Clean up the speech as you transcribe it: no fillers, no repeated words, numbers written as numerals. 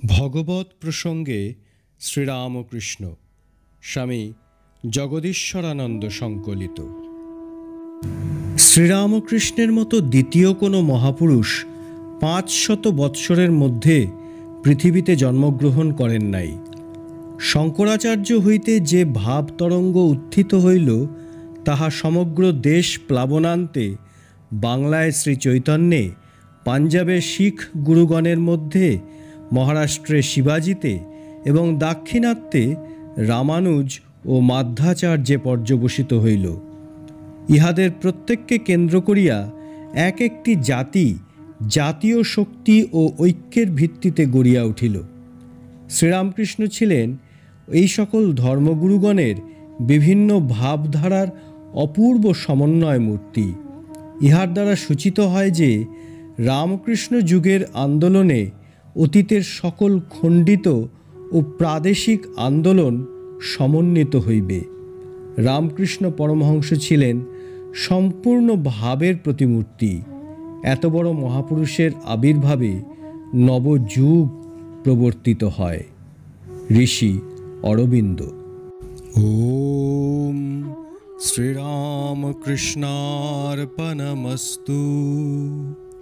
ভগবত প্রসঙ্গে শ্রীরামকৃষ্ণ স্বামী জগদীশ্বরানন্দ সংকলিত। শ্রীরামকৃষ্ণের মতো দ্বিতীয় কোনো মহাপুরুষ 500 বৎসরের মধ্যে পৃথিবীতে জন্মগ্রহণ করেন নাই। শঙ্করাচার্য হইতে যে ভাব তরঙ্গ উত্থিত হইল, তাহা সমগ্র দেশ প্লাবনান্তে বাংলায় শ্রী চৈতন্যে, পাঞ্জাবে শিখ গুরুগণের মধ্যে, মহারাষ্ট্রে শিবাজিতে এবং দাক্ষিণাত্যে রামানুজ ও মাধ্যাচার্যে পর্যবসিত হইল। ইহাদের প্রত্যেককে কেন্দ্র করিয়া এক একটি জাতি জাতীয় শক্তি ও ঐক্যের ভিত্তিতে গড়িয়া উঠিল। শ্রীরামকৃষ্ণ ছিলেন এই সকল ধর্মগুরুগণের বিভিন্ন ভাবধারার অপূর্ব সমন্বয় মূর্তি। ইহার দ্বারা সূচিত হয় যে রামকৃষ্ণ যুগের আন্দোলনে অতীতের সকল খণ্ডিত ও প্রাদেশিক আন্দোলন সমন্বিত হইবে। রামকৃষ্ণ পরমহংস ছিলেন সম্পূর্ণ ভাবের প্রতিমূর্তি। এত বড় মহাপুরুষের আবির্ভাবে নবযুগ প্রবর্তিত হয়। ঋষি অরবিন্দ। ওম শ্রীরামকৃষ্ণার্পণমস্তু।